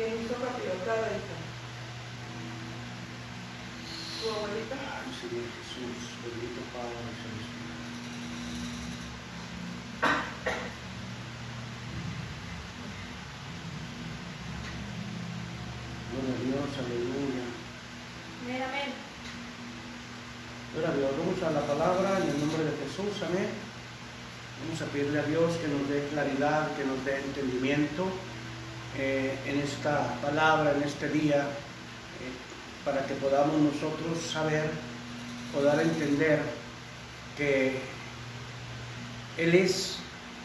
¿Quién hizo papillotada, hija? ¿Tu abuelita? Ay, Señor Jesús, bendito Padre Celestial. Gloria a Dios, aleluya. Amén. Gloria a Dios, vamos a la palabra en el nombre de Jesús, amén. Vamos a pedirle a Dios que nos dé claridad, que nos dé entendimiento en esta palabra, en este día, para que podamos nosotros saber, poder entender que Él es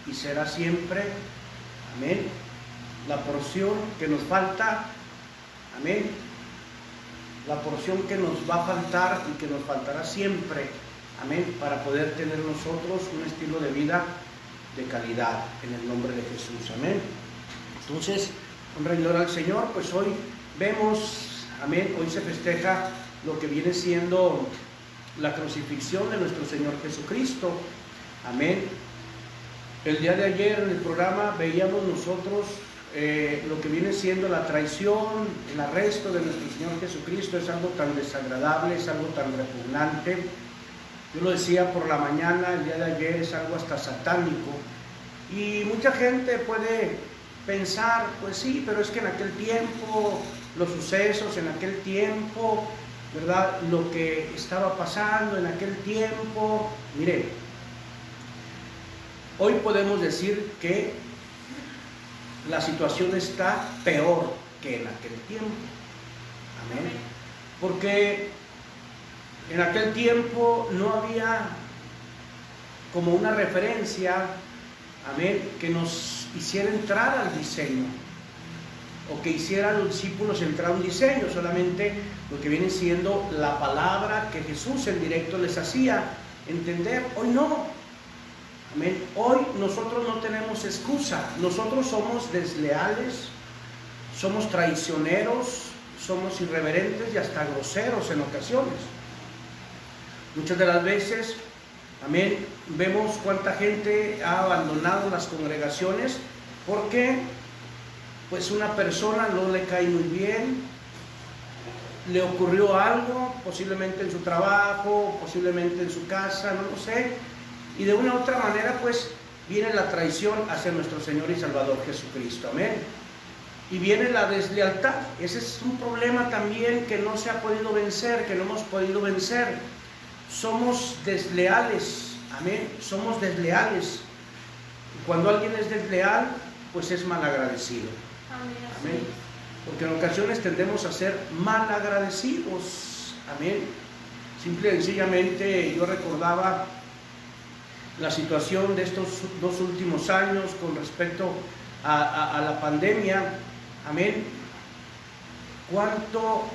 y será siempre, amén, la porción que nos falta, amén, la porción que nos va a faltar y que nos faltará siempre, amén, para poder tener nosotros un estilo de vida de calidad en el nombre de Jesús, amén. Entonces, honra y gloria al Señor, pues hoy vemos, amén, hoy se festeja lo que viene siendo la crucifixión de nuestro Señor Jesucristo, amén. El día de ayer en el programa veíamos nosotros lo que viene siendo la traición, el arresto de nuestro Señor Jesucristo. Es algo tan desagradable, es algo tan repugnante. Yo lo decía por la mañana, el día de ayer, es algo hasta satánico. Y mucha gente puede pensar, pues sí, pero es que en aquel tiempo, los sucesos en aquel tiempo, ¿verdad? Lo que estaba pasando en aquel tiempo. Mire, hoy podemos decir que la situación está peor que en aquel tiempo. Amén. Porque en aquel tiempo no había como una referencia, amén, que nos hiciera entrar al diseño, o que hiciera a los discípulos entrar a un diseño, solamente lo que viene siendo la palabra que Jesús en directo les hacía entender. Hoy no, amén, hoy nosotros no tenemos excusa, nosotros somos desleales, somos traicioneros, somos irreverentes y hasta groseros en ocasiones. Muchas de las veces, amén, vemos cuánta gente ha abandonado las congregaciones porque pues una persona no le cae muy bien, le ocurrió algo, posiblemente en su trabajo, posiblemente en su casa, no lo sé, y de una u otra manera pues viene la traición hacia nuestro Señor y Salvador Jesucristo, amén. Y viene la deslealtad. Ese es un problema también que no se ha podido vencer, que no hemos podido vencer. Somos desleales, amén, somos desleales. Y cuando alguien es desleal, pues es malagradecido. Amén. Porque en ocasiones tendemos a ser malagradecidos. Amén. Simple y sencillamente yo recordaba la situación de estos 2 últimos años con respecto a la pandemia. Amén. ¿Cuánto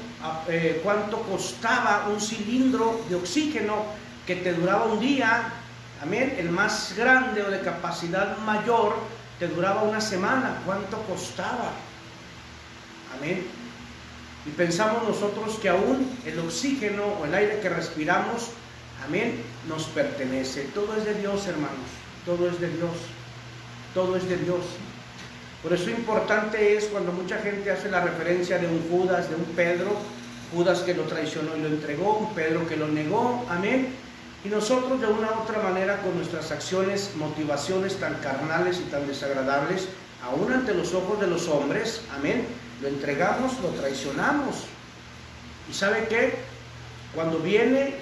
costaba un cilindro de oxígeno que te duraba un día? Amén. El más grande o de capacidad mayor te duraba una semana. ¿Cuánto costaba? Amén. Y pensamos nosotros que aún el oxígeno o el aire que respiramos, amén, nos pertenece. Todo es de Dios, hermanos. Todo es de Dios. Todo es de Dios. Por eso importante es cuando mucha gente hace la referencia de un Judas, de un Pedro, Judas que lo traicionó y lo entregó, un Pedro que lo negó, amén. Y nosotros de una u otra manera con nuestras acciones, motivaciones tan carnales y tan desagradables, aún ante los ojos de los hombres, amén, lo entregamos, lo traicionamos. ¿Y sabe qué? Cuando viene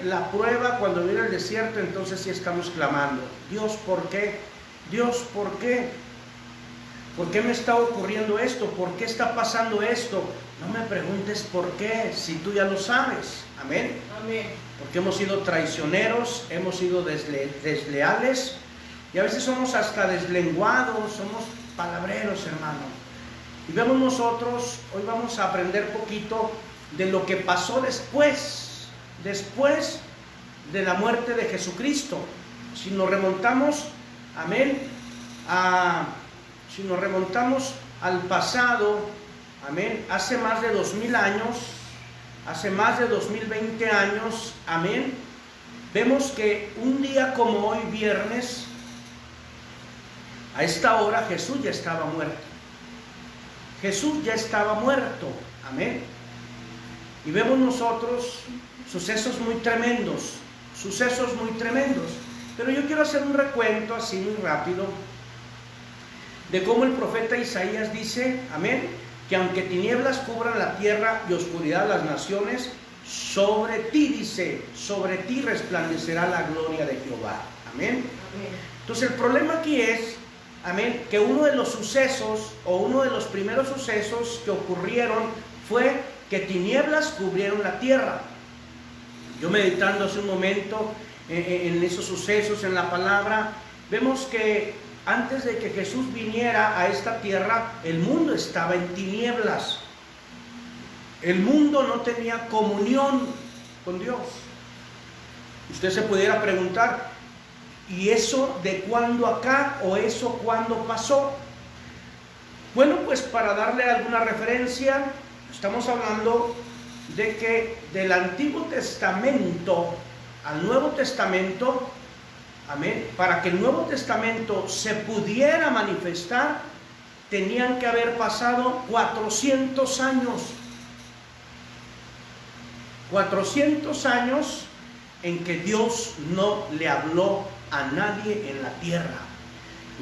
la prueba, cuando viene el desierto, entonces sí estamos clamando: Dios, ¿por qué? Dios, ¿por qué? ¿Por qué me está ocurriendo esto? ¿Por qué está pasando esto? No me preguntes por qué, si tú ya lo sabes. Amén. Amén. Porque hemos sido traicioneros, hemos sido desleales y a veces somos hasta deslenguados, somos palabreros, hermanos. Y vemos nosotros, hoy vamos a aprender poquito de lo que pasó después de la muerte de Jesucristo. Si nos remontamos, amén, si nos remontamos al pasado, amén, hace más de 2000 años, hace más de 2020 años, amén, vemos que un día como hoy, viernes, a esta hora Jesús ya estaba muerto. Jesús ya estaba muerto. Amén. Y vemos nosotros sucesos muy tremendos. Pero yo quiero hacer un recuento así muy rápido de cómo el profeta Isaías dice, amén, que aunque tinieblas cubran la tierra y oscuridad las naciones, sobre ti, dice, sobre ti resplandecerá la gloria de Jehová. Amén. Entonces el problema aquí es, amén, que uno de los sucesos o uno de los primeros sucesos que ocurrieron fue que tinieblas cubrieron la tierra. Yo meditando hace un momento en esos sucesos, en la palabra, vemos que antes de que Jesús viniera a esta tierra, el mundo estaba en tinieblas. El mundo no tenía comunión con Dios. Usted se pudiera preguntar, ¿y eso de cuándo acá o eso cuándo pasó? Bueno, pues para darle alguna referencia, estamos hablando de que del Antiguo Testamento al Nuevo Testamento, amén, para que el Nuevo Testamento se pudiera manifestar, tenían que haber pasado 400 años. 400 años en que Dios no le habló a nadie en la tierra.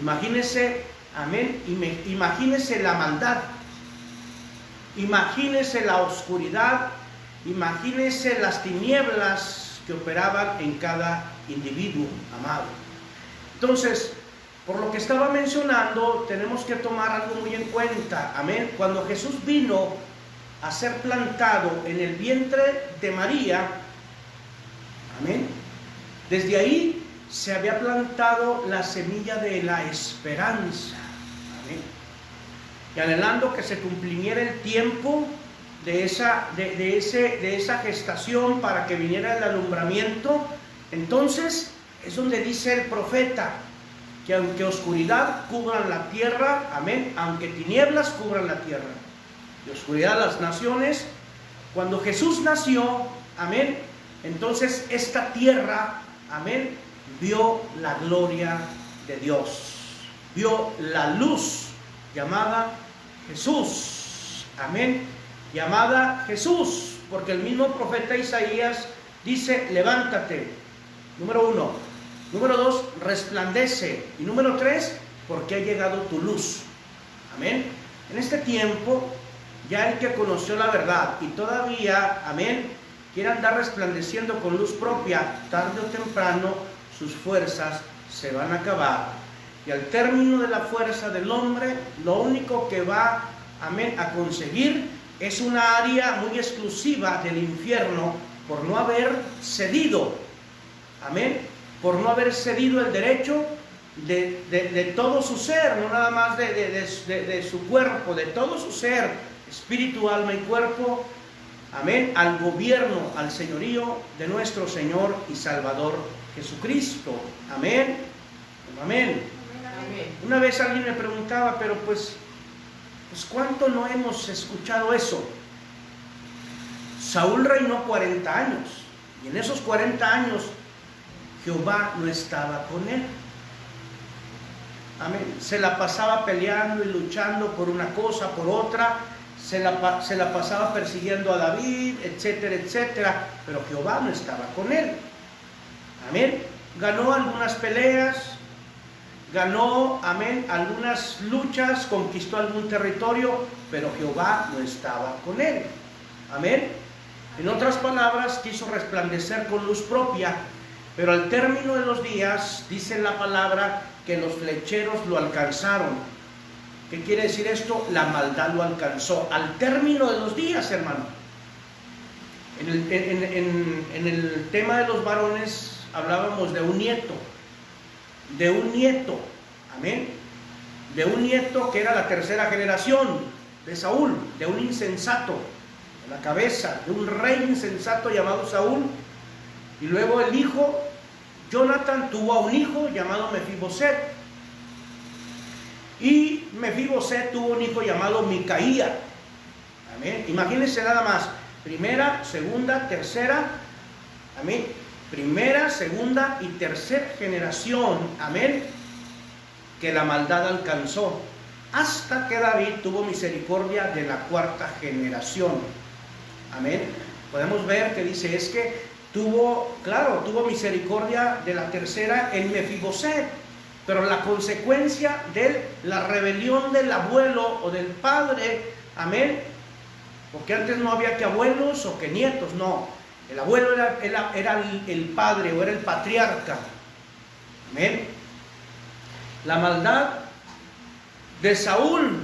Imagínese, amén, imagínese la maldad, imagínese la oscuridad, imagínese las tinieblas que operaban en cada individuo, amado. Entonces, por lo que estaba mencionando, tenemos que tomar algo muy en cuenta, amén. Cuando Jesús vino a ser plantado en el vientre de María, amén, desde ahí se había plantado la semilla de la esperanza, amén, y anhelando que se cumpliera el tiempo de esa gestación para que viniera el alumbramiento. Entonces es donde dice el profeta que aunque oscuridad cubran la tierra, amén, aunque tinieblas cubran la tierra y oscuridad las naciones, cuando Jesús nació, amén, entonces esta tierra, amén, vio la gloria de Dios, vio la luz llamada Jesús, amén, llamada Jesús, porque el mismo profeta Isaías dice, levántate, número 1, número 2, resplandece, y número 3, porque ha llegado tu luz, amén. En este tiempo, ya el que conoció la verdad y todavía, amén, quiere andar resplandeciendo con luz propia, tarde o temprano sus fuerzas se van a acabar, y al término de la fuerza del hombre, lo único que va, amén, a conseguir es una área muy exclusiva del infierno por no haber cedido, amén, por no haber cedido el derecho de todo su ser, no nada más de su cuerpo, de todo su ser, espíritu, alma y cuerpo, amén, al gobierno, al señorío de nuestro Señor y Salvador Jesucristo, amén, amén. Una vez alguien me preguntaba, pero pues ¿cuánto no hemos escuchado eso? Saúl reinó 40 años y en esos 40 años Jehová no estaba con él. Amén. Se la pasaba peleando y luchando por una cosa, por otra, se la pasaba persiguiendo a David, etcétera, etcétera, pero Jehová no estaba con él. Amén. Ganó algunas peleas, ganó, amén, algunas luchas, conquistó algún territorio, pero Jehová no estaba con él. Amén. En otras palabras, quiso resplandecer con luz propia, pero al término de los días, dice la palabra, que los flecheros lo alcanzaron. ¿Qué quiere decir esto? La maldad lo alcanzó. Al término de los días, hermano. En el tema de los varones, hablábamos de un nieto. De un nieto, amén, de un nieto que era la tercera generación de Saúl, de un insensato, en la cabeza de un rey insensato llamado Saúl, y luego el hijo, Jonathan, tuvo a un hijo llamado Mefiboset, y Mefiboset tuvo un hijo llamado Micaía, amén. Imagínense nada más, primera, segunda, tercera, amén, primera, segunda y tercera generación, amén, que la maldad alcanzó. hasta que David tuvo misericordia de la cuarta generación. Amén. Podemos ver que dice, es que tuvo misericordia de la tercera en Mefiboset, pero la consecuencia de la rebelión del abuelo o del padre, amén, porque antes no había que abuelos o que nietos, no, el abuelo era el padre o era el patriarca, amén. La maldad de Saúl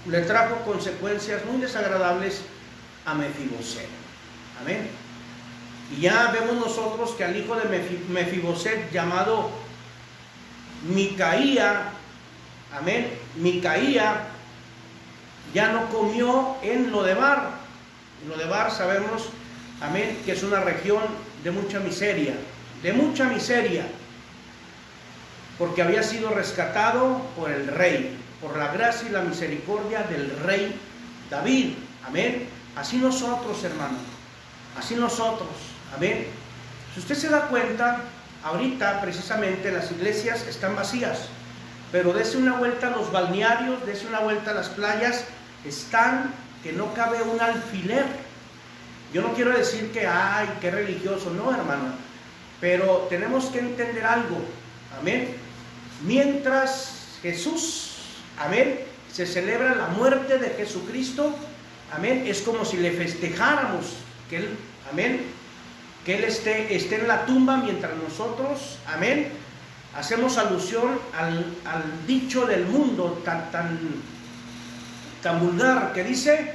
le trajo consecuencias muy desagradables a Mefiboset, amén. Y ya vemos nosotros que al hijo de Mefiboset llamado Micaía, amén, Micaía ya no comió en Lodebar. Lodebar sabemos, amén, que es una región de mucha miseria, porque había sido rescatado por el rey, por la gracia y la misericordia del rey David, amén. Así nosotros, hermanos, así nosotros, amén. Si usted se da cuenta, ahorita precisamente las iglesias están vacías, pero dese una vuelta a los balnearios, dese una vuelta a las playas, están que no cabe un alfiler. Yo no quiero decir que, ay, qué religioso, no, hermano, pero tenemos que entender algo, amén. Mientras Jesús, amén, se celebra la muerte de Jesucristo, amén, es como si le festejáramos que Él, amén, que Él esté en la tumba, mientras nosotros, amén, hacemos alusión al dicho del mundo tan vulgar que dice: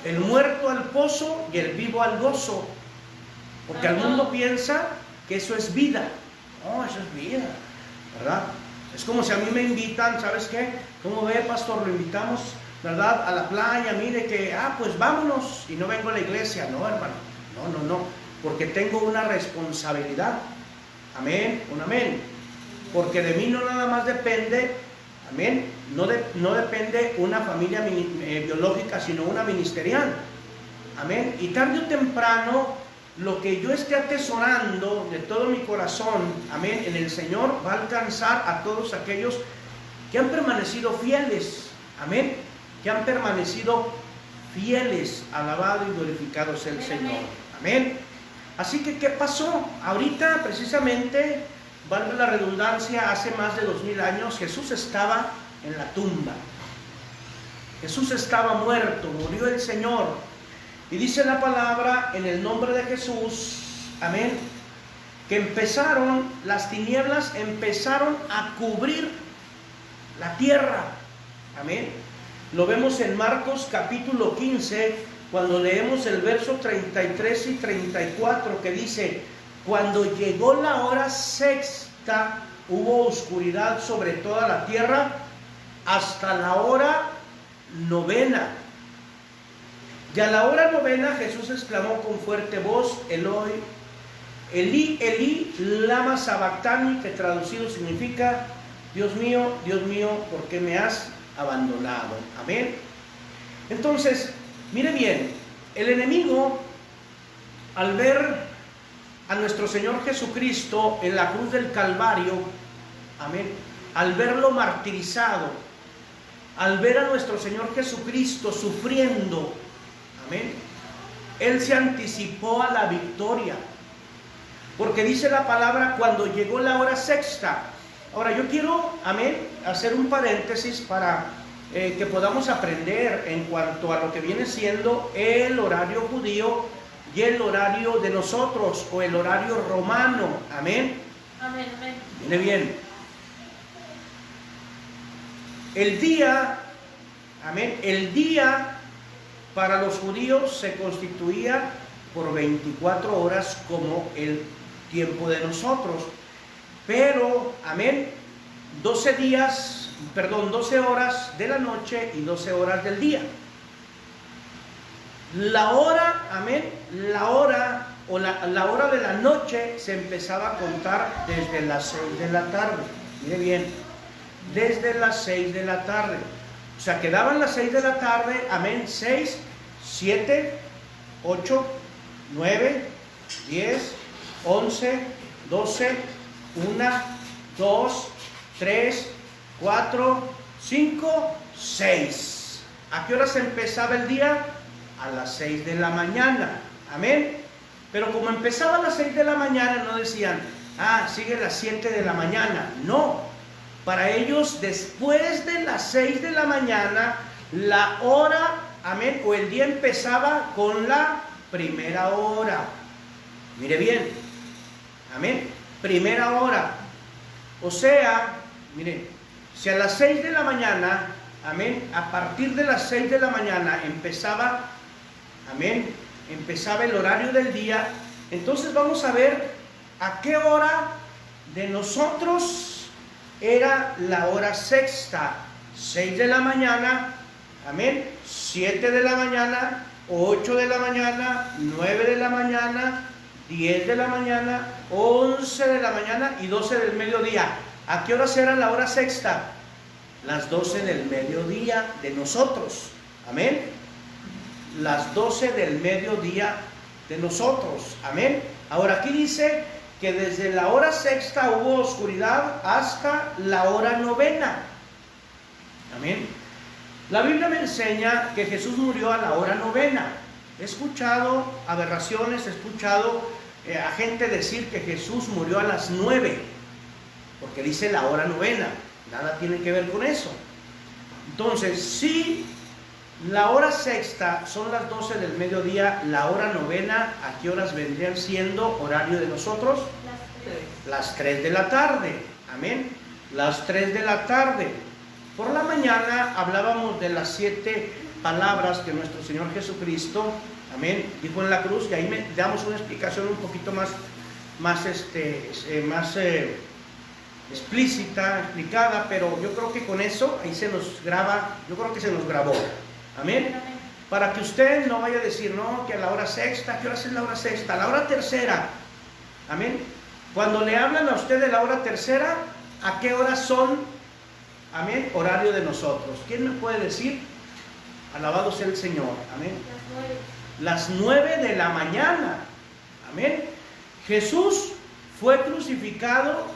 el muerto al pozo y el vivo al gozo. Porque el mundo piensa que eso es vida. No, eso es vida, ¿verdad? Es como si a mí me invitan, ¿sabes qué? ¿Cómo ve, pastor? Lo invitamos, ¿verdad?, a la playa, mire que, pues vámonos, y no vengo a la iglesia. No, hermano, no, porque tengo una responsabilidad. Amén, un amén. Porque de mí no nada más depende, amén, no depende una familia biológica, sino una ministerial. Amén. Y tarde o temprano, lo que yo esté atesorando de todo mi corazón, amén, en el Señor, va a alcanzar a todos aquellos que han permanecido fieles, amén, que han permanecido fieles. Alabado y glorificado sea el Señor, amén. Así que, ¿qué pasó? Ahorita, precisamente, valga la redundancia, hace más de 2000 años, Jesús estaba en la tumba. Jesús estaba muerto, murió el Señor. Y dice la palabra, en el nombre de Jesús, amén, que las tinieblas empezaron a cubrir la tierra, amén. Lo vemos en Marcos capítulo 15, cuando leemos el verso 33 y 34, que dice: cuando llegó la hora sexta, hubo oscuridad sobre toda la tierra hasta la hora novena. Y a la hora novena Jesús exclamó con fuerte voz: Eloi, Elí, Elí, lama sabactani, que traducido significa: Dios mío, ¿por qué me has abandonado? Amén. Entonces, mire bien, el enemigo, al ver a nuestro Señor Jesucristo en la cruz del Calvario, amén, al verlo martirizado, al ver a nuestro Señor Jesucristo sufriendo, amén, Él se anticipó a la victoria, porque dice la palabra: cuando llegó la hora sexta. Ahora yo quiero, amén, hacer un paréntesis para que podamos aprender en cuanto a lo que viene siendo el horario judío y el horario de nosotros, o el horario romano, amén. Amén, amén. Mire bien, el día, amén, el día para los judíos se constituía por 24 horas como el tiempo de nosotros, pero, amén, 12 horas de la noche y 12 horas del día. La hora, amén, la hora de la noche se empezaba a contar desde las 6 de la tarde. Mire bien, desde las 6 de la tarde. O sea, quedaban las 6 de la tarde, amén, 6, 7, 8, 9, 10, 11, 12, 1, 2, 3, 4, 5, 6. ¿A qué hora se empezaba el día? A las 6 de la mañana. Amén. Pero como empezaba a las 6 de la mañana, no decían, sigue las 7 de la mañana. No. Para ellos, después de las 6 de la mañana, la hora, amén, o el día empezaba con la primera hora. Mire bien. Amén. Primera hora. O sea, mire, si a las 6 de la mañana, amén, a partir de las 6 de la mañana empezaba, amén, empezaba el horario del día, entonces vamos a ver a qué hora de nosotros era la hora sexta. 6 de la mañana, amén, 7 de la mañana, 8 de la mañana, 9 de la mañana, 10 de la mañana, 11 de la mañana y 12 del mediodía. ¿A qué horas era la hora sexta? Las 12 del mediodía de nosotros. Amén. Las 12 del mediodía de nosotros. Amén. Ahora aquí dice que desde la hora sexta hubo oscuridad hasta la hora novena. Amén. La Biblia me enseña que Jesús murió a la hora novena. He escuchado aberraciones, he escuchado a gente decir que Jesús murió a las 9, porque dice la hora novena. Nada tiene que ver con eso. Entonces, si la hora sexta son las 12 del mediodía, la hora novena, ¿a qué horas vendrían siendo horario de nosotros? Las 3 de la tarde. Amén. Las 3 de la tarde. Por la mañana hablábamos de las 7 palabras que nuestro Señor Jesucristo, amén, dijo en la cruz, y ahí damos una explicación un poquito más explícita, explicada, pero yo creo que con eso ahí se nos graba, yo creo que se nos grabó. Amén. Para que usted no vaya a decir, no, que a la hora sexta, ¿qué hora es la hora sexta? A la hora tercera. Amén. Cuando le hablan a usted de la hora tercera, ¿a qué horas son? Amén. Horario de nosotros. ¿Quién me puede decir? Alabado sea el Señor. Amén. Las 9 de la mañana. Amén. Jesús fue crucificado.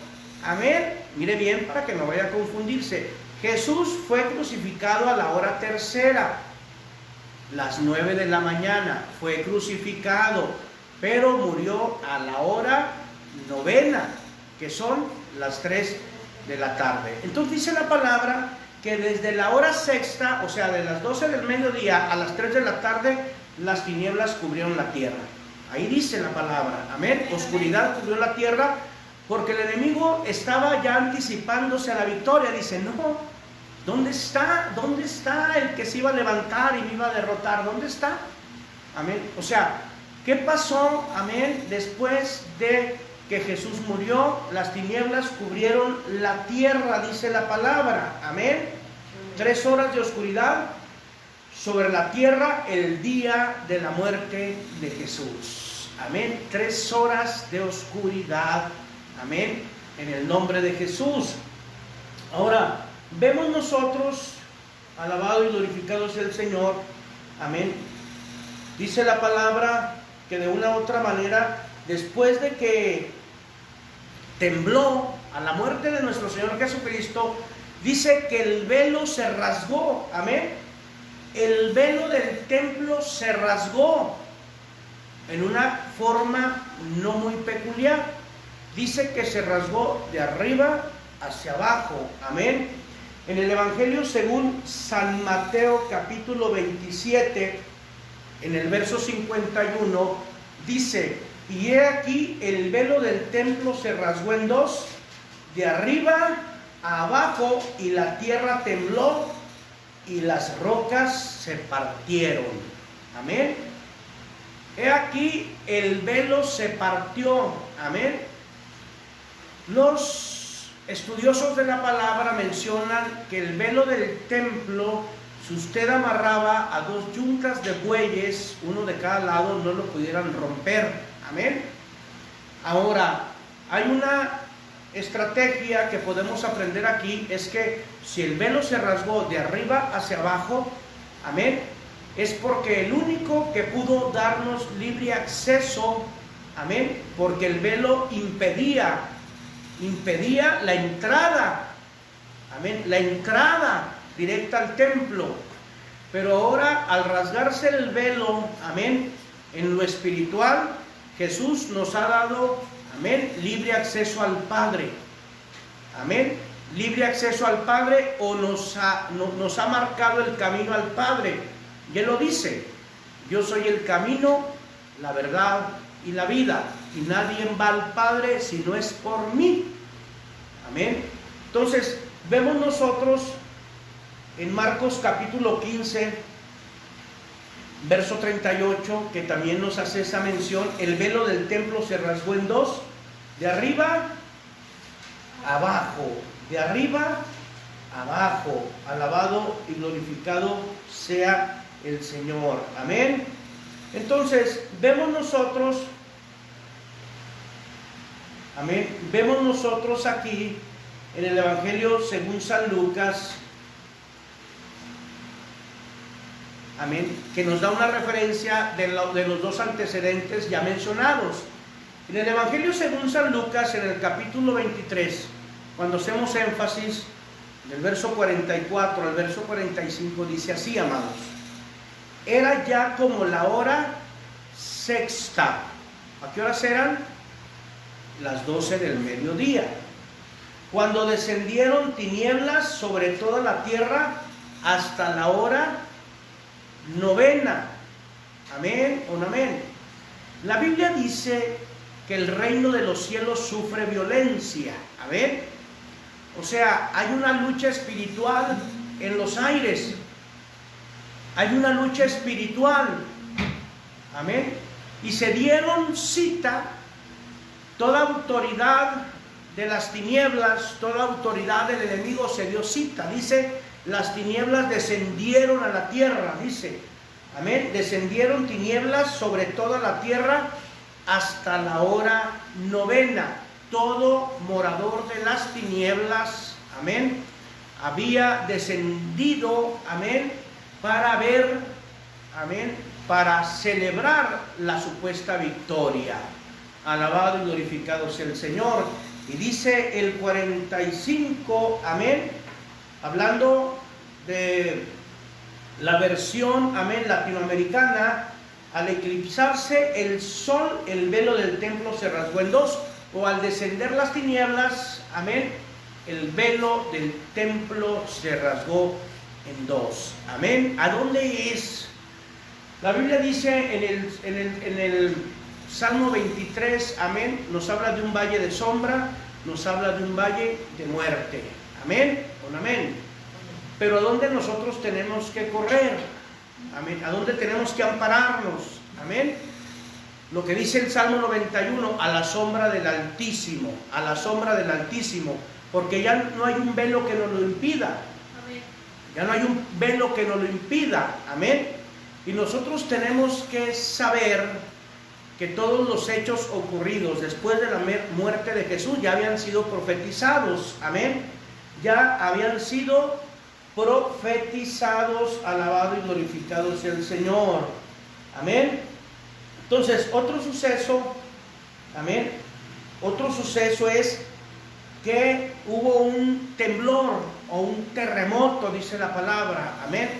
Amén. Mire bien para que no vaya a confundirse. Jesús fue crucificado a la hora tercera. Las 9 de la mañana fue crucificado, pero murió a la hora novena, que son las 3 de la tarde. Entonces dice la palabra que desde la hora sexta, o sea, de las 12 del mediodía a las 3 de la tarde, las tinieblas cubrieron la tierra. Ahí dice la palabra, amén. Oscuridad cubrió la tierra porque el enemigo estaba ya anticipándose a la victoria. Dice, no, ¿dónde está? ¿Dónde está el que se iba a levantar y me iba a derrotar? ¿Dónde está? Amén. O sea, ¿qué pasó? Amén. Después de que Jesús murió, las tinieblas cubrieron la tierra, dice la palabra. Amén. 3 horas de oscuridad sobre la tierra el día de la muerte de Jesús. Amén. 3 horas de oscuridad. Amén. En el nombre de Jesús. Ahora, vemos nosotros, alabado y glorificado sea el Señor. Amén. Dice la palabra que de una u otra manera, después de que tembló a la muerte de nuestro Señor Jesucristo, dice que el velo se rasgó. Amén. El velo del templo se rasgó en una forma no muy peculiar. Dice que se rasgó de arriba hacia abajo. Amén. En el Evangelio según San Mateo capítulo 27, en el verso 51, dice: y he aquí el velo del templo se rasgó en 2, de arriba a abajo, y la tierra tembló y las rocas se partieron. Amén. He aquí el velo se partió. Amén. Los estudiosos de la palabra mencionan que el velo del templo, si usted amarraba a 2 yuntas de bueyes, uno de cada lado, no lo pudieran romper. Amén. Ahora, hay una estrategia que podemos aprender aquí, es que si el velo se rasgó de arriba hacia abajo, amén, es porque el único que pudo darnos libre acceso, amén, porque el velo impedía la entrada amén, la entrada directa al templo. Pero ahora, al rasgarse el velo, amén, en lo espiritual, Jesús nos ha dado, amén, libre acceso al Padre. Amén, libre acceso al Padre, o nos ha marcado el camino al Padre. Y Él lo dice: yo soy el camino, la verdad y la vida, y nadie va al Padre si no es por mí. Amén. Entonces, vemos nosotros en Marcos capítulo 15, verso 38, que también nos hace esa mención: el velo del templo se rasgó en dos, de arriba abajo, de arriba abajo. Alabado y glorificado sea el Señor. Amén. Entonces, vemos nosotros, amén, vemos nosotros aquí en el Evangelio según San Lucas, amén, que nos da una referencia de los dos antecedentes ya mencionados. En el Evangelio según San Lucas, en el capítulo 23, cuando hacemos énfasis del verso 44 al verso 45, dice así, amados: era ya como la hora sexta. ¿A qué horas eran? Las 12 del mediodía. Cuando descendieron tinieblas sobre toda la tierra hasta la hora novena. Amén o no amén. La Biblia dice que el reino de los cielos sufre violencia. Amén. O sea, hay una lucha espiritual en los aires. Hay una lucha espiritual. Amén. Y se dieron cita, toda autoridad de las tinieblas, toda autoridad del enemigo se dio cita. Dice: las tinieblas descendieron a la tierra. Dice, amén, descendieron tinieblas sobre toda la tierra hasta la hora novena. Todo morador de las tinieblas, amén, había descendido, amén, para ver, amén, para celebrar la supuesta victoria. Alabado y glorificado sea el Señor. Y dice el 45, amén, hablando de la versión, amén, latinoamericana: al eclipsarse el sol, el velo del templo se rasgó en dos, o al descender las tinieblas, amén, el velo del templo se rasgó en dos. Amén. ¿A dónde es? La Biblia dice en el Salmo 23, amén, nos habla de un valle de sombra, nos habla de un valle de muerte. Amén o no amén. Pero ¿a dónde nosotros tenemos que correr? Amén. ¿A dónde tenemos que ampararnos? Amén. Lo que dice el Salmo 91: a la sombra del Altísimo, a la sombra del Altísimo, porque ya no hay un velo que nos lo impida. Amén. Ya no hay un velo que nos lo impida. Amén. Y nosotros tenemos que saber que todos los hechos ocurridos después de la muerte de Jesús ya habían sido profetizados. Amén. Ya habían sido profetizados. Alabado y glorificado sea el Señor. Amén. Entonces, otro suceso, amén, otro suceso es que hubo un temblor o un terremoto, dice la palabra. Amén.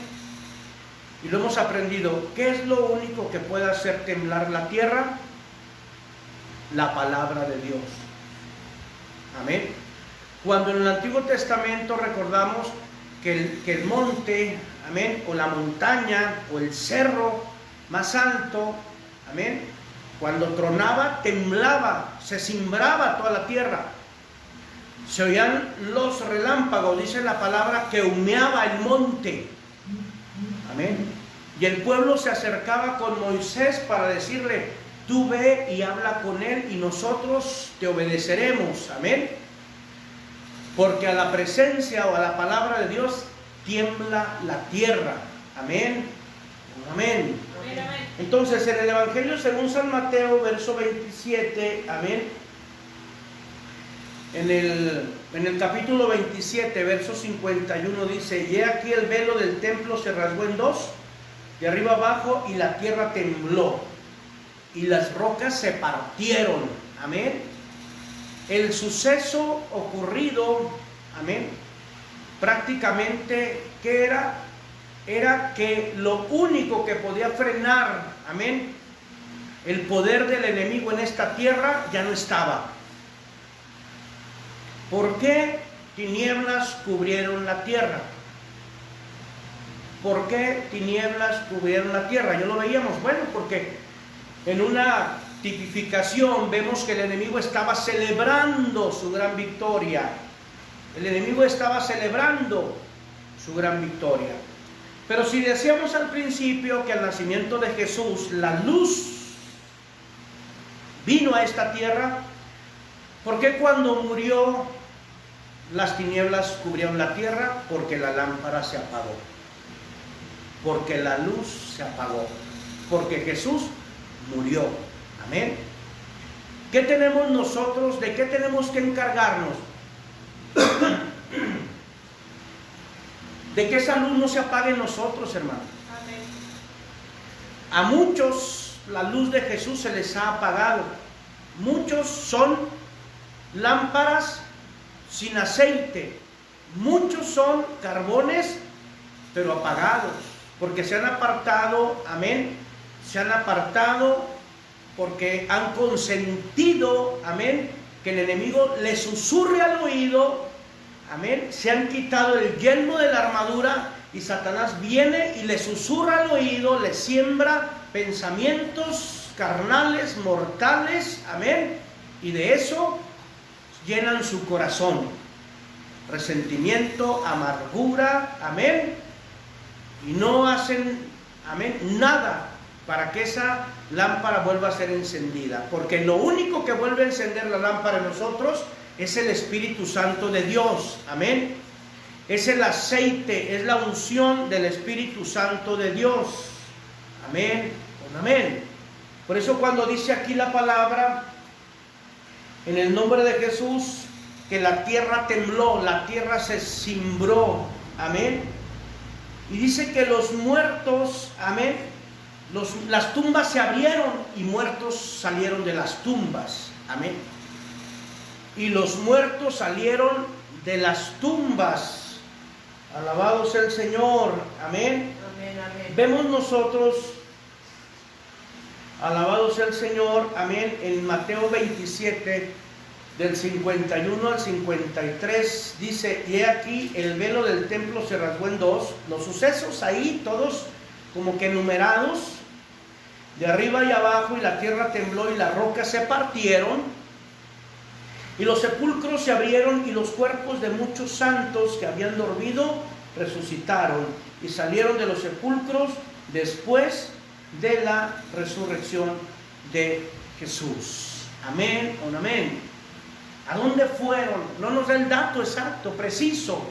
Y lo hemos aprendido. ¿Qué es lo único que puede hacer temblar la tierra? La palabra de Dios. Amén. Cuando en el Antiguo Testamento recordamos que el monte, amén, o la montaña o el cerro más alto, amén, cuando tronaba, temblaba, se cimbraba toda la tierra, se oían los relámpagos, dice la palabra, que humeaba el monte. Amén. Y el pueblo se acercaba con Moisés para decirle: tú ve y habla con él y nosotros te obedeceremos. Amén. Porque a la presencia o a la palabra de Dios tiembla la tierra. Amén. Amén. Entonces, en el Evangelio según San Mateo, verso 27, amén, en el capítulo 27, verso 51, dice: y he aquí el velo del templo se rasgó en dos, de arriba abajo, y la tierra tembló, y las rocas se partieron. Amén. El suceso ocurrido, amén, prácticamente, ¿qué era? Era que lo único que podía frenar, amén, el poder del enemigo en esta tierra ya no estaba. ¿Por qué tinieblas cubrieron la tierra? ¿Por qué tinieblas cubrieron la tierra? Ya lo veíamos, bueno, porque en una tipificación vemos que el enemigo estaba celebrando su gran victoria. El enemigo estaba celebrando su gran victoria. Pero si decíamos al principio que al nacimiento de Jesús la luz vino a esta tierra, ¿por qué cuando murió las tinieblas cubrieron la tierra? Porque la lámpara se apagó, porque la luz se apagó, porque Jesús murió. Amén. ¿Qué tenemos nosotros? ¿De qué tenemos que encargarnos? De que esa luz no se apague en nosotros, hermanos. Amén. A muchos la luz de Jesús se les ha apagado. Muchos son lámparas sin aceite. Muchos son carbones, pero apagados, porque se han apartado, amén, se han apartado porque han consentido, amén, que el enemigo les susurre al oído, amén, se han quitado el yelmo de la armadura y Satanás viene y les susurra al oído, les siembra pensamientos carnales, mortales, amén, y de eso llenan su corazón, resentimiento, amargura, amén, y no hacen, amén, nada para que esa lámpara vuelva a ser encendida, porque lo único que vuelve a encender la lámpara en nosotros es el Espíritu Santo de Dios, amén, es el aceite, es la unción del Espíritu Santo de Dios, amén, amén. Por eso cuando dice aquí la palabra, en el nombre de Jesús, que la tierra tembló, la tierra se cimbró, amén, y dice que los muertos, amén, las tumbas se abrieron y muertos salieron de las tumbas, amén, y los muertos salieron de las tumbas, alabado sea el Señor, amén, Amén, amén. vemos nosotros, alabado sea el Señor, amén, en Mateo 27, del 51 al 53, dice, y he aquí el velo del templo se rasgó en dos, los sucesos ahí, todos como que enumerados, de arriba y abajo, y la tierra tembló y las rocas se partieron, y los sepulcros se abrieron, y los cuerpos de muchos santos que habían dormido resucitaron, y salieron de los sepulcros después de la resurrección de Jesús. Amén, amén. ¿A dónde fueron? No nos da el dato exacto, preciso.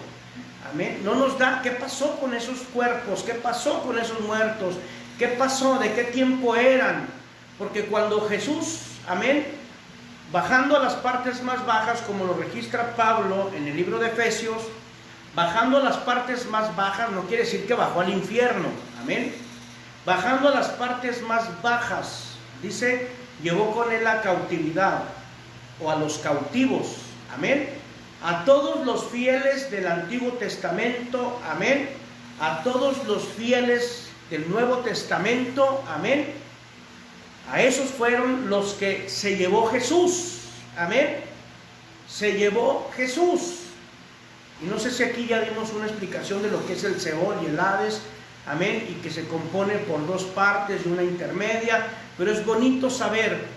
Amén. No nos da qué pasó con esos cuerpos, qué pasó con esos muertos, qué pasó, de qué tiempo eran. Porque cuando Jesús, amén, bajando a las partes más bajas, como lo registra Pablo en el libro de Efesios, bajando a las partes más bajas no quiere decir que bajó al infierno. Amén. Bajando a las partes más bajas, dice, llevó con él la cautividad, o a los cautivos, amén, a todos los fieles del Antiguo Testamento, amén, a todos los fieles del Nuevo Testamento, amén, a esos fueron los que se llevó Jesús, amén, se llevó Jesús. Y no sé si aquí ya dimos una explicación de lo que es el Seol y el Hades, amén, y que se compone por dos partes y una intermedia, pero es bonito saber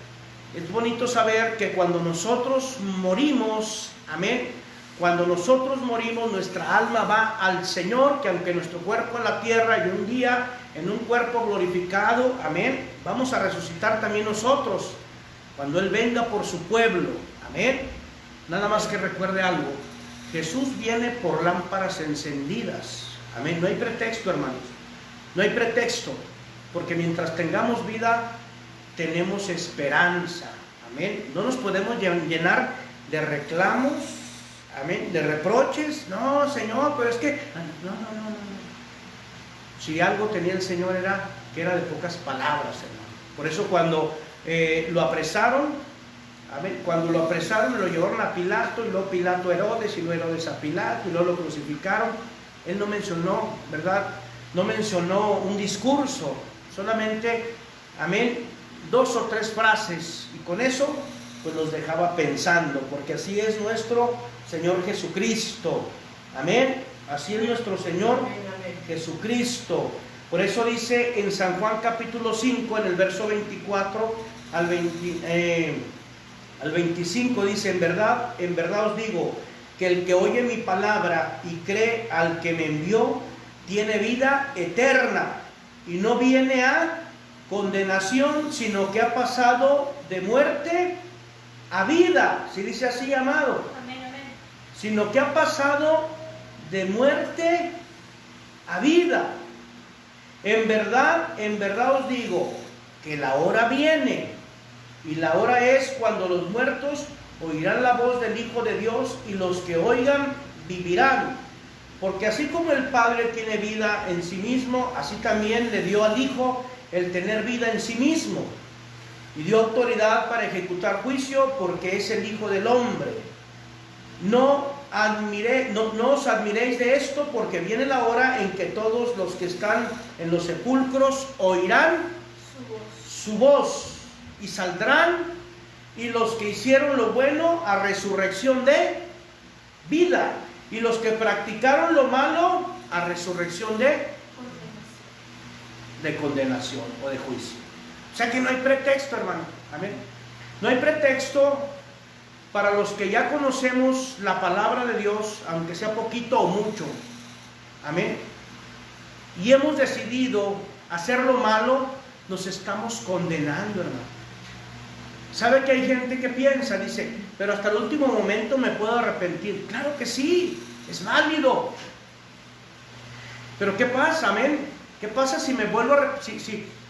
que cuando nosotros morimos, amén, cuando nosotros morimos, nuestra alma va al Señor, que aunque nuestro cuerpo en la tierra y un día en un cuerpo glorificado, amén, vamos a resucitar también nosotros, cuando Él venga por su pueblo, amén. Nada más que recuerde algo, Jesús viene por lámparas encendidas, amén, no hay pretexto, hermanos, no hay pretexto, porque mientras tengamos vida, tenemos esperanza, amén. No nos podemos llenar de reclamos, amén, de reproches. No, Señor, pero es que no. Si algo tenía el Señor era que era de pocas palabras, hermano. Por eso cuando lo apresaron, Amén. Cuando lo apresaron, lo llevaron a Pilato, y luego Pilato a Herodes, y luego Herodes a Pilato, y luego lo crucificaron. Él no mencionó, ¿verdad? No mencionó un discurso, solamente, amén, 2 o 3 frases, y con eso pues los dejaba pensando, porque así es nuestro Señor Jesucristo. Amén. Así es nuestro Señor Jesucristo. Por eso dice en San Juan capítulo 5, en el verso 24 al 25, dice: en verdad os digo, que el que oye mi palabra y cree al que me envió, tiene vida eterna, y no viene a condenación, sino que ha pasado de muerte a vida. Si dice así, amado. Amén, amén. Sino que ha pasado de muerte a vida. En verdad os digo, que la hora viene, y la hora es cuando los muertos oirán la voz del Hijo de Dios, y los que oigan vivirán. Porque así como el Padre tiene vida en sí mismo, así también le dio al Hijo el tener vida en sí mismo, y dio autoridad para ejecutar juicio, porque es el Hijo del Hombre. No os admiréis de esto, porque viene la hora en que todos los que están en los sepulcros oirán su voz, y saldrán, y los que hicieron lo bueno a resurrección de vida, y los que practicaron lo malo a resurrección de condenación o de juicio. O sea que no hay pretexto, hermano. Amén. No hay pretexto para los que ya conocemos la palabra de Dios, aunque sea poquito o mucho. Amén. Y hemos decidido hacer lo malo, nos estamos condenando, hermano. ¿Sabe que hay gente que piensa, dice, pero hasta el último momento me puedo arrepentir? Claro que sí, es válido. Pero ¿qué pasa? Amén. ¿Qué pasa si me vuelvo a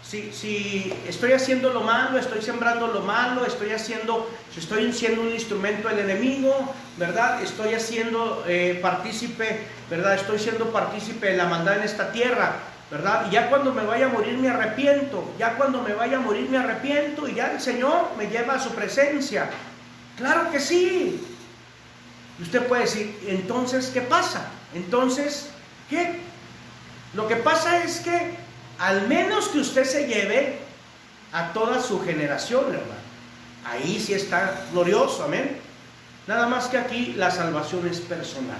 si estoy haciendo lo malo, estoy sembrando lo malo, estoy siendo un instrumento del enemigo, ¿verdad? Estoy haciendo partícipe, ¿verdad? Estoy siendo partícipe de la maldad en esta tierra, ¿verdad? Y ya cuando me vaya a morir me arrepiento, y ya el Señor me lleva a su presencia. Claro que sí. Y usted puede decir, entonces, ¿qué pasa? Entonces, ¿qué? Lo que pasa es que al menos que usted se lleve a toda su generación, hermano, ahí sí está glorioso, amén. Nada más que aquí la salvación es personal.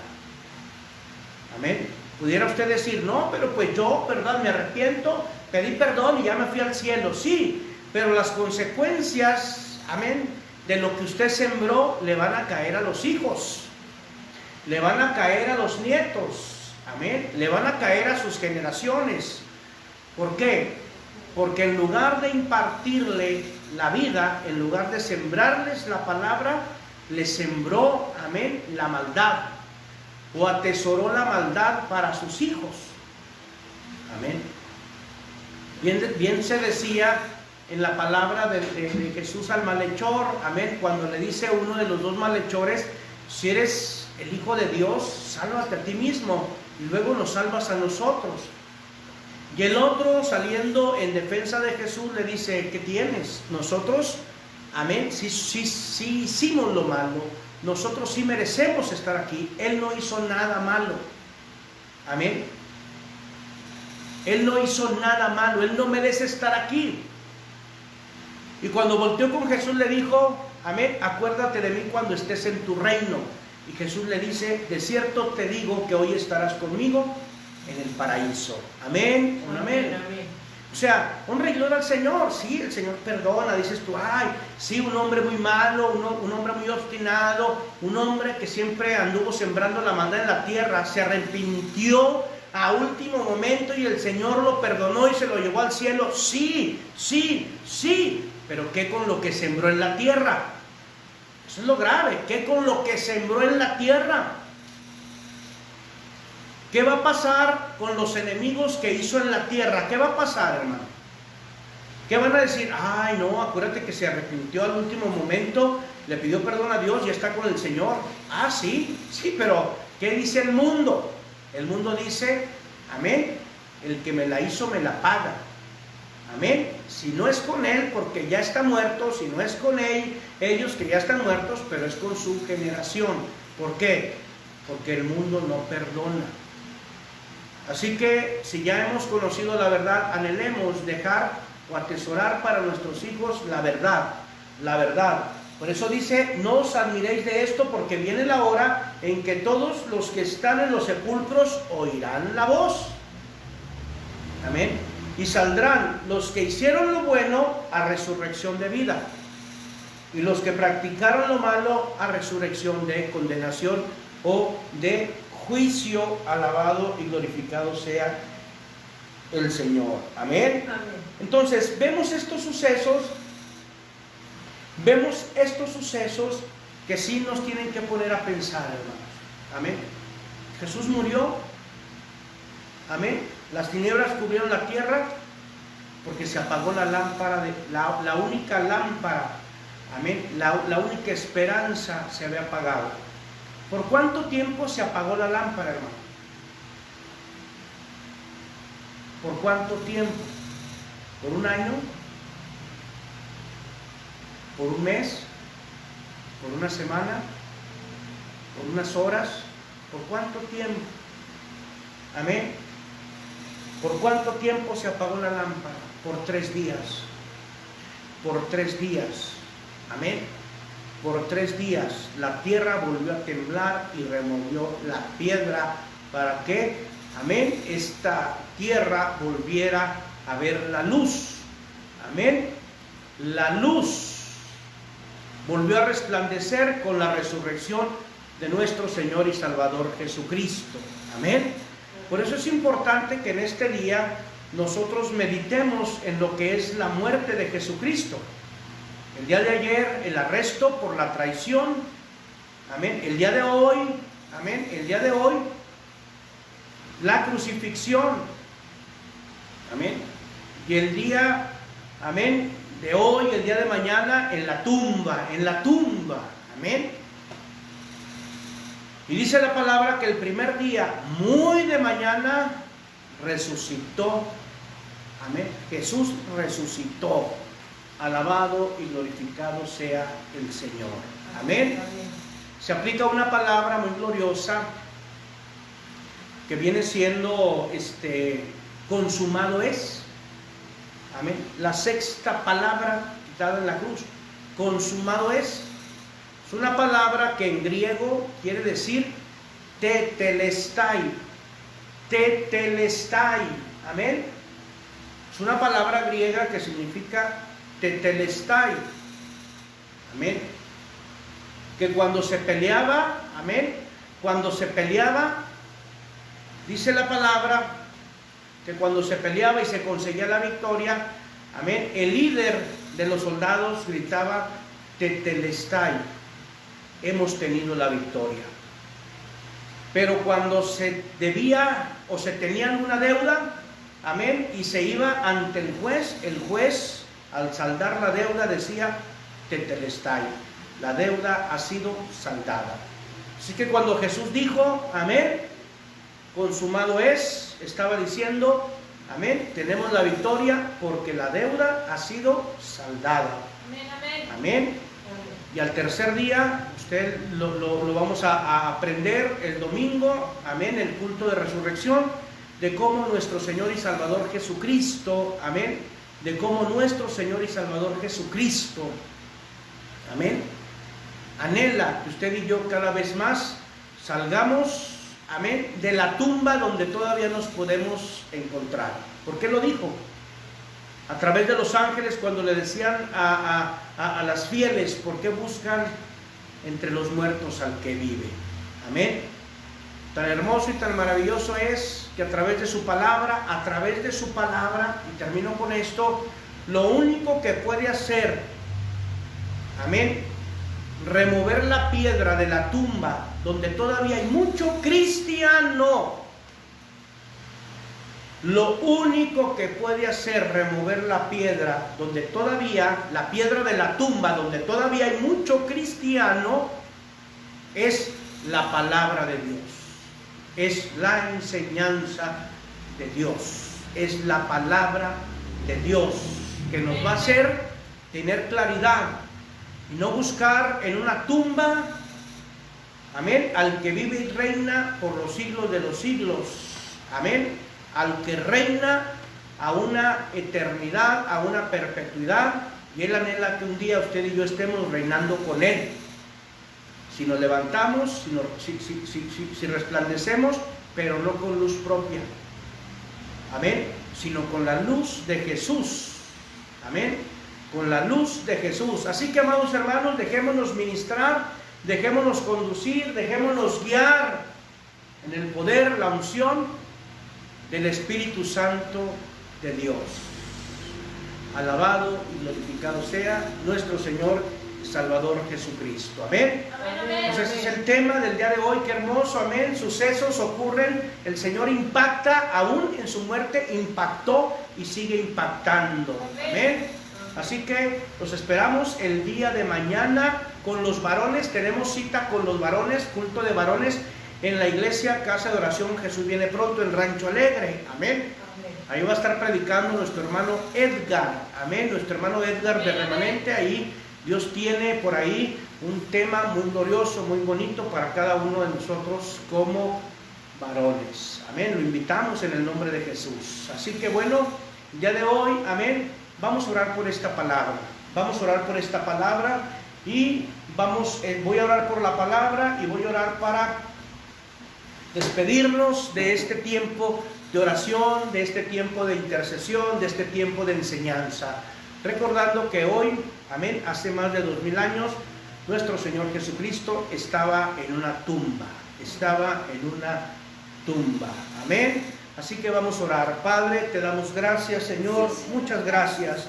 Amén. Pudiera usted decir, no, pero pues yo, ¿verdad? Me arrepiento, pedí perdón y ya me fui al cielo. Sí, pero las consecuencias, amén, de lo que usted sembró le van a caer a los hijos, le van a caer a los nietos, amén, le van a caer a sus generaciones. ¿Por qué? Porque en lugar de impartirle la vida, en lugar de sembrarles la palabra, les sembró, amén, la maldad, o atesoró la maldad para sus hijos. Amén. Bien se decía en la palabra de Jesús al malhechor, amén, cuando le dice a uno de los dos malhechores, si eres el Hijo de Dios, sálvate a ti mismo y luego nos salvas a nosotros. Y el otro, saliendo en defensa de Jesús, le dice, ¿qué tienes? Nosotros, amén, sí hicimos lo malo, nosotros sí merecemos estar aquí. Él no hizo nada malo, amén. Él no hizo nada malo, él no merece estar aquí. Y cuando volteó con Jesús le dijo, amén, acuérdate de mí cuando estés en tu reino. Y Jesús le dice, de cierto te digo que hoy estarás conmigo en el paraíso. Amén, amén. O sea, honra y gloria al Señor. Sí, el Señor perdona. Dices tú, ay, sí, un hombre muy malo, un hombre muy obstinado, un hombre que siempre anduvo sembrando la maldad en la tierra, se arrepintió a último momento y el Señor lo perdonó y se lo llevó al cielo. Sí, pero ¿qué con lo que sembró en la tierra? Eso es lo grave. ¿Qué con lo que sembró en la tierra? ¿Qué va a pasar con los enemigos que hizo en la tierra? ¿Qué va a pasar, hermano? ¿Qué van a decir? Ay, no, acuérdate que se arrepintió al último momento, le pidió perdón a Dios y está con el Señor. Ah, sí, pero ¿qué dice el mundo? El mundo dice, amén, el que me la hizo me la paga. Amén. Si no es con él, porque ya está muerto. Si no es con él, ellos que ya están muertos, pero es con su generación. ¿Por qué? Porque el mundo no perdona. Así que si ya hemos conocido la verdad, anhelemos dejar o atesorar para nuestros hijos la verdad. La verdad. Por eso dice, no os admiréis de esto, porque viene la hora en que todos los que están en los sepulcros oirán la voz. Amén. Y saldrán los que hicieron lo bueno a resurrección de vida, y los que practicaron lo malo a resurrección de condenación o de juicio. Alabado y glorificado sea el Señor. Amén. Amén. Entonces vemos estos sucesos que sí nos tienen que poner a pensar, hermanos. Amén. Jesús murió. Amén. Las tinieblas cubrieron la tierra porque se apagó la lámpara, la única lámpara. Amén. La única esperanza se había apagado. ¿Por cuánto tiempo se apagó la lámpara, hermano? ¿Por cuánto tiempo? ¿Por un año? ¿Por un mes? ¿Por una semana? ¿Por unas horas? ¿Por cuánto tiempo? Amén. ¿Por cuánto tiempo se apagó la lámpara? Por 3 días. Por 3 días. Amén. Por 3 días la tierra volvió a temblar y removió la piedra para que, amén, esta tierra volviera a ver la luz. Amén. La luz volvió a resplandecer con la resurrección de nuestro Señor y Salvador Jesucristo. Amén. Por eso es importante que en este día nosotros meditemos en lo que es la muerte de Jesucristo. El día de ayer, el arresto por la traición. Amén. El día de hoy, amén. El día de hoy, la crucifixión. Amén. Y el día, amén, de hoy, el día de mañana, en la tumba. En la tumba. Amén. Y dice la palabra que el primer día, muy de mañana, resucitó. Amén. Jesús resucitó. Alabado y glorificado sea el Señor. Amén. Se aplica una palabra muy gloriosa que viene siendo consumado es. Amén. La sexta palabra dada en la cruz. Consumado es. Es una palabra que en griego quiere decir tetelestai. Tetelestai. Amén. Es una palabra griega que significa tetelestai. Amén. Que cuando se peleaba, amén, cuando se peleaba, dice la palabra que cuando se peleaba y se conseguía la victoria, amén, el líder de los soldados gritaba tetelestai, hemos tenido la victoria. Pero cuando se debía o se tenía alguna deuda, amén, y se iba ante el juez al saldar la deuda decía tetelestai, la deuda ha sido saldada. Así que cuando Jesús dijo, amén, consumado es, estaba diciendo, amén, tenemos la victoria porque la deuda ha sido saldada. Amén, amén. Amén. Y al tercer día, usted lo vamos a aprender el domingo, amén, el culto de resurrección, de cómo nuestro Señor y Salvador Jesucristo, amén, de cómo nuestro Señor y Salvador Jesucristo, amén, anhela que usted y yo cada vez más salgamos, amén, de la tumba donde todavía nos podemos encontrar. ¿Por qué lo dijo? A través de los ángeles cuando le decían a las fieles, ¿por qué buscan entre los muertos al que vive? Amén. Tan hermoso y tan maravilloso es que a través de su palabra, y termino con esto, lo único que puede hacer, amén, remover la piedra de la tumba donde todavía hay mucho cristiano. Lo único que puede hacer remover la piedra donde todavía, la piedra de la tumba donde todavía hay mucho cristiano, es la palabra de Dios. Es la enseñanza de Dios. Es la palabra de Dios, que nos va a hacer tener claridad y no buscar en una tumba, amén, al que vive y reina por los siglos de los siglos, amén, al que reina a una eternidad, a una perpetuidad, y Él anhela que un día usted y yo estemos reinando con Él. Si nos levantamos, si resplandecemos, pero no con luz propia, amén, sino con la luz de Jesús, amén, con la luz de Jesús. Así que, amados hermanos, dejémonos ministrar, dejémonos conducir, dejémonos guiar en el poder, la unción del Espíritu Santo de Dios. Alabado y glorificado sea nuestro Señor Salvador Jesucristo. Amén. Entonces ese es el tema del día de hoy. Qué hermoso, amén. Sucesos ocurren, el Señor impacta, aún en su muerte impactó y sigue impactando. Amén. Así que los esperamos el día de mañana con los varones. Tenemos cita con los varones, culto de varones en la iglesia Casa de Oración Jesús Viene Pronto en Rancho Alegre. Amén. Ahí va a estar predicando nuestro hermano Edgar. Amén. Nuestro hermano Edgar de Remanente. Ahí Dios tiene por ahí un tema muy glorioso, muy bonito para cada uno de nosotros como varones. Amén. Lo invitamos en el nombre de Jesús. Así que bueno, el día de hoy, amén, vamos a orar por esta palabra. Vamos a orar por esta palabra y voy a orar por la palabra y voy a orar para despedirnos de este tiempo de oración, de este tiempo de intercesión, de este tiempo de enseñanza. Recordando que hoy, amén, hace más de 2000 años, nuestro Señor Jesucristo estaba en una tumba. Estaba en una tumba. Amén. Así que vamos a orar. Padre, te damos gracias, Señor. Muchas gracias.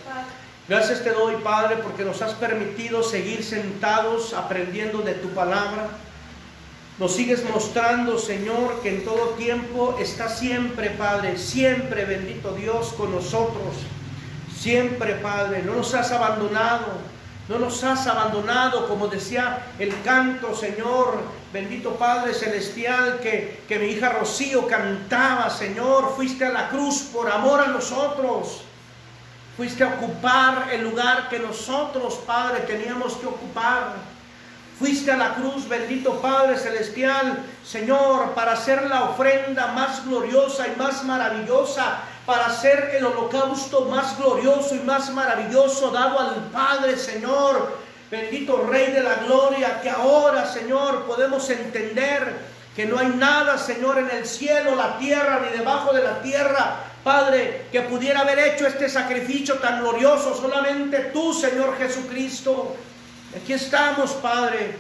Gracias te doy, Padre, porque nos has permitido seguir sentados aprendiendo de tu palabra. Nos sigues mostrando, Señor, que en todo tiempo estás siempre, Padre, siempre, bendito Dios, con nosotros. Siempre, Padre, no nos has abandonado, no nos has abandonado, como decía el canto, Señor, bendito Padre Celestial, que mi hija Rocío cantaba, Señor, fuiste a la cruz por amor a nosotros, fuiste a ocupar el lugar que nosotros, Padre, teníamos que ocupar. Fuiste a la cruz, bendito Padre Celestial, Señor, para hacer la ofrenda más gloriosa y más maravillosa, para hacer el holocausto más glorioso y más maravilloso dado al Padre, Señor. Bendito Rey de la Gloria, que ahora, Señor, podemos entender que no hay nada, Señor, en el cielo, la tierra, ni debajo de la tierra, Padre, que pudiera haber hecho este sacrificio tan glorioso. Solamente tú, Señor Jesucristo. Aquí estamos, Padre,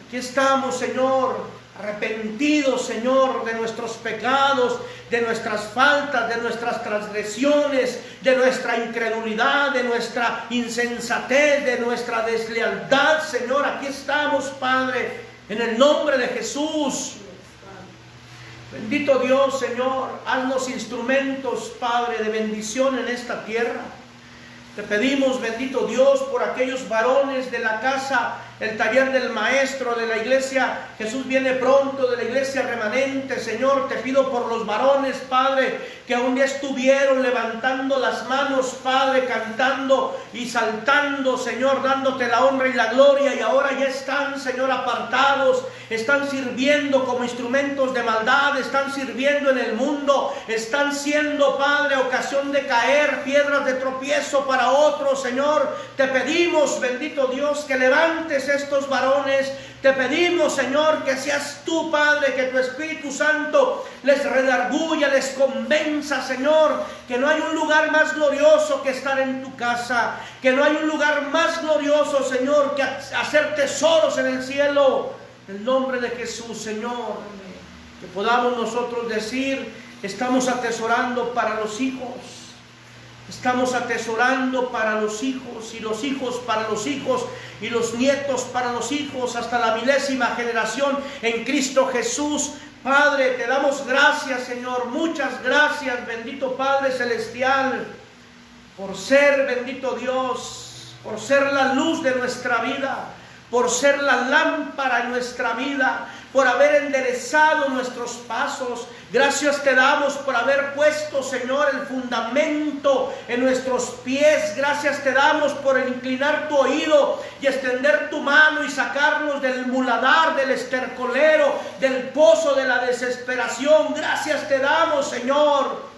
aquí estamos, Señor, arrepentidos, Señor, de nuestros pecados, de nuestras faltas, de nuestras transgresiones, de nuestra incredulidad, de nuestra insensatez, de nuestra deslealtad, Señor. Aquí estamos, Padre, en el nombre de Jesús. Bendito Dios, Señor, haznos instrumentos, Padre, de bendición en esta tierra. Te pedimos, bendito Dios, por aquellos varones de la casa, el taller del maestro, de la iglesia Jesús Viene Pronto, de la iglesia Remanente. Señor, te pido por los varones, Padre, que un día estuvieron levantando las manos, Padre, cantando y saltando, Señor, dándote la honra y la gloria, y ahora ya están, Señor, apartados, están sirviendo como instrumentos de maldad, están sirviendo en el mundo, están siendo, Padre, ocasión de caer, piedras de tropiezo para otros. Señor, te pedimos, bendito Dios, que levantes estos varones. Te pedimos, Señor, que seas tú, Padre, que tu Espíritu Santo les redarguya, les convenza, Señor, que no hay un lugar más glorioso que estar en tu casa, que no hay un lugar más glorioso, Señor, que hacer tesoros en el cielo. En el nombre de Jesús, Señor, que podamos nosotros decir, estamos atesorando para los hijos. Estamos atesorando para los hijos, y los hijos para los hijos, y los nietos para los hijos, hasta la milésima generación en Cristo Jesús. Padre, te damos gracias, Señor, muchas gracias, bendito Padre Celestial, por ser, bendito Dios, por ser la luz de nuestra vida, por ser la lámpara en nuestra vida, por haber enderezado nuestros pasos. Gracias te damos por haber puesto, Señor, el fundamento en nuestros pies. Gracias te damos por inclinar tu oído y extender tu mano y sacarnos del muladar, del estercolero, del pozo de la desesperación. Gracias te damos, Señor.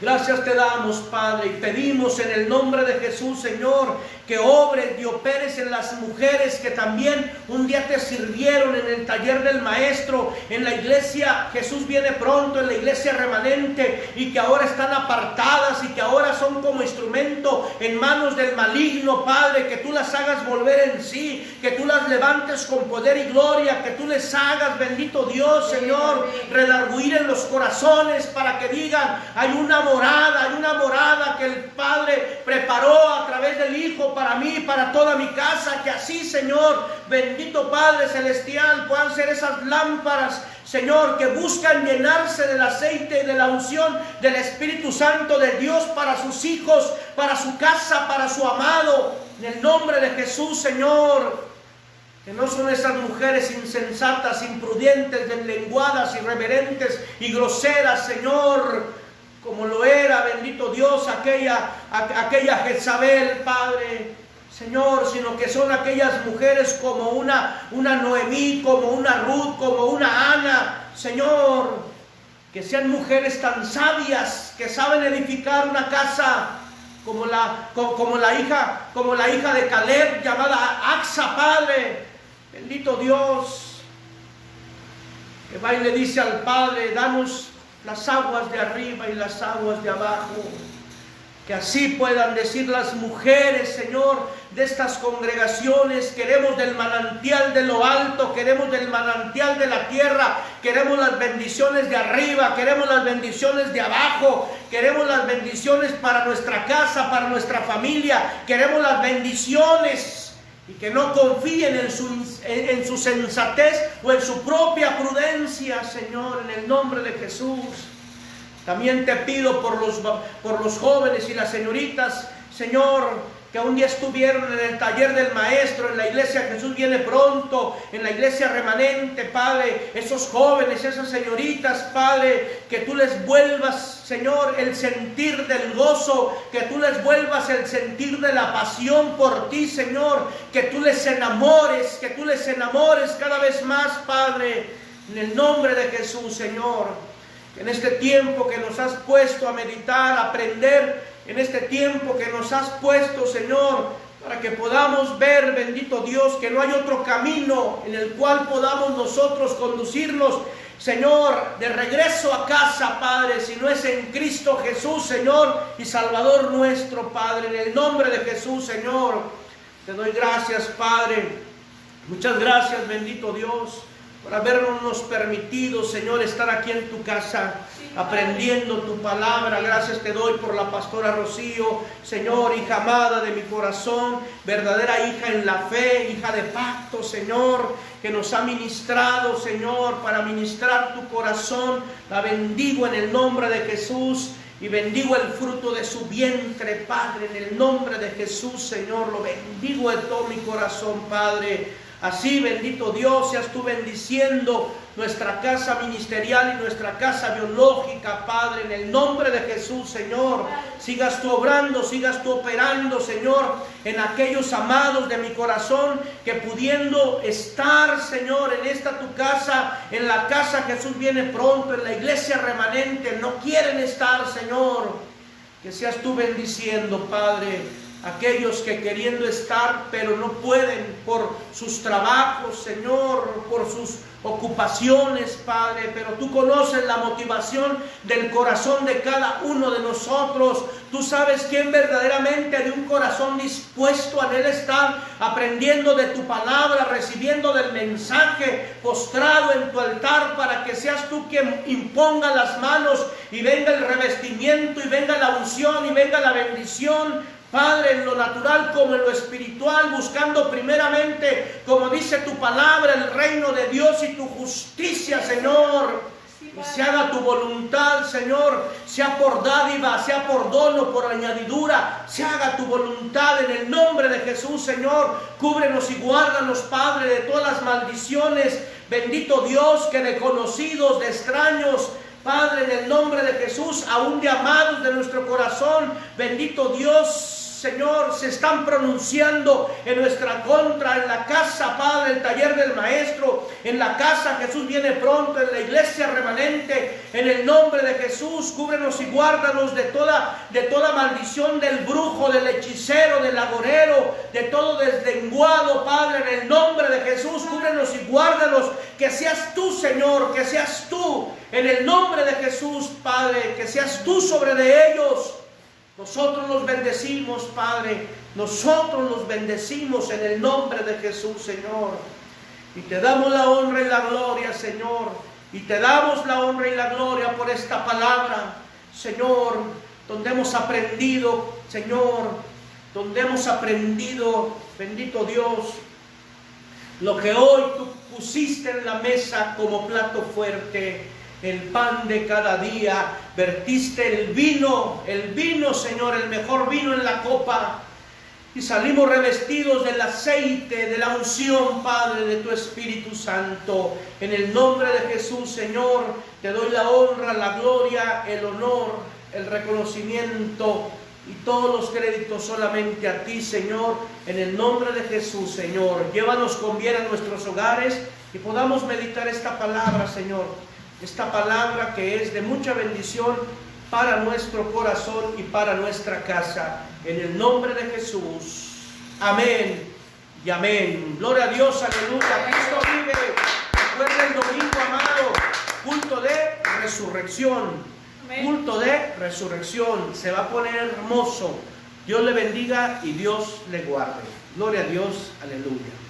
Gracias te damos, Padre, y pedimos en el nombre de Jesús, Señor, que obres y operes en las mujeres que también un día te sirvieron en el taller del Maestro, en la iglesia Jesús viene pronto, en la iglesia remanente, y que ahora están apartadas y que ahora son como instrumento en manos del maligno, Padre, que tú las hagas volver en sí, que tú las levantes con poder y gloria, que tú les hagas, bendito Dios, Señor, redarguir en los corazones para que digan, hay una morada que el Padre preparó a través del Hijo para mí, para toda mi casa, que así, Señor, bendito Padre Celestial, puedan ser esas lámparas, Señor, que buscan llenarse del aceite y de la unción del Espíritu Santo de Dios para sus hijos, para su casa, para su amado, en el nombre de Jesús, Señor. Que no son esas mujeres insensatas, imprudentes, deslenguadas, irreverentes y groseras, Señor, como lo era, bendito Dios, aquella Jezabel, Padre, Señor, sino que son aquellas mujeres como una Noemí, como una Ruth, como una Ana, Señor, que sean mujeres tan sabias, que saben edificar una casa, como la hija de Caleb, llamada Axa, Padre, bendito Dios, que va y le dice al Padre, danos las aguas de arriba y las aguas de abajo, que así puedan decir las mujeres, Señor, de estas congregaciones, queremos del manantial de lo alto, queremos del manantial de la tierra, queremos las bendiciones de arriba, queremos las bendiciones de abajo, queremos las bendiciones para nuestra casa, para nuestra familia, queremos las bendiciones. Y que no confíen en su sensatez o en su propia prudencia, Señor, en el nombre de Jesús. También te pido por los jóvenes y las señoritas, Señor, que un día estuvieron en el taller del Maestro, en la iglesia Jesús viene pronto, en la iglesia remanente, Padre, esos jóvenes, esas señoritas, Padre, que tú les vuelvas, Señor, el sentir del gozo, que tú les vuelvas el sentir de la pasión por ti, Señor, que tú les enamores cada vez más, Padre, en el nombre de Jesús, Señor. En este tiempo que nos has puesto a meditar, a aprender, en este tiempo que nos has puesto, Señor, para que podamos ver, bendito Dios, que no hay otro camino en el cual podamos nosotros conducirnos, Señor, de regreso a casa, Padre, si no es en Cristo Jesús, Señor, y Salvador nuestro, Padre, en el nombre de Jesús, Señor. Te doy gracias, Padre. Muchas gracias, bendito Dios, por habernos permitido, Señor, estar aquí en tu casa, aprendiendo tu palabra. Gracias te doy por la pastora Rocío, Señor, hija amada de mi corazón, verdadera hija en la fe, hija de pacto, Señor, que nos ha ministrado, Señor, para ministrar tu corazón. La bendigo en el nombre de Jesús y bendigo el fruto de su vientre, Padre, en el nombre de Jesús, Señor, lo bendigo de todo mi corazón, Padre. Así, bendito Dios, seas tú bendiciendo nuestra casa ministerial y nuestra casa biológica, Padre, en el nombre de Jesús, Señor. Sigas tú obrando, sigas tú operando, Señor, en aquellos amados de mi corazón que pudiendo estar, Señor, en esta tu casa, en la casa Jesús viene pronto, en la iglesia remanente, no quieren estar, Señor. Que seas tú bendiciendo, Padre, aquellos que queriendo estar pero no pueden por sus trabajos, Señor, por sus ocupaciones, Padre, pero tú conoces la motivación del corazón de cada uno de nosotros. Tú sabes quién verdaderamente de un corazón dispuesto a él estar aprendiendo de tu palabra, recibiendo del mensaje, postrado en tu altar, para que seas tú quien imponga las manos y venga el revestimiento y venga la unción y venga la bendición, Padre, en lo natural como en lo espiritual, buscando primeramente, como dice tu palabra, el reino de Dios y tu justicia, Señor. y se haga tu voluntad, Señor, sea por dádiva, sea por dono, por añadidura, se haga tu voluntad en el nombre de Jesús, Señor. Cúbrenos y guárdanos, Padre, de todas las maldiciones, bendito Dios, que de conocidos, de extraños, Padre, en el nombre de Jesús, aún de amados de nuestro corazón, bendito Dios, Señor, se están pronunciando en nuestra contra, en la casa, Padre, el taller del Maestro, en la casa, Jesús viene pronto, en la iglesia remanente, en el nombre de Jesús. Cúbrenos y guárdanos de toda maldición del brujo, del hechicero, del agorero, de todo deslenguado, Padre, en el nombre de Jesús. Cúbrenos y guárdanos, que seas tú, Señor, que seas tú, en el nombre de Jesús, Padre, que seas tú sobre de ellos. Nosotros los bendecimos, Padre, nosotros los bendecimos en el nombre de Jesús, Señor. Y te damos la honra y la gloria, Señor. Y te damos la honra y la gloria por esta palabra, Señor, donde hemos aprendido, Señor, donde hemos aprendido, bendito Dios, lo que hoy tú pusiste en la mesa como plato fuerte, el pan de cada día. Vertiste el vino, Señor, el mejor vino en la copa, y salimos revestidos del aceite, de la unción, Padre, de tu Espíritu Santo. En el nombre de Jesús, Señor, te doy la honra, la gloria, el honor, el reconocimiento y todos los créditos solamente a ti, Señor, en el nombre de Jesús, Señor. Llévanos con bien a nuestros hogares y podamos meditar esta palabra, Señor. Esta palabra que es de mucha bendición para nuestro corazón y para nuestra casa. En el nombre de Jesús. Amén y amén. Gloria a Dios, aleluya. Cristo vive. Recuerda el domingo, amado, culto de resurrección. Amén. Culto de resurrección. Se va a poner hermoso. Dios le bendiga y Dios le guarde. Gloria a Dios, aleluya.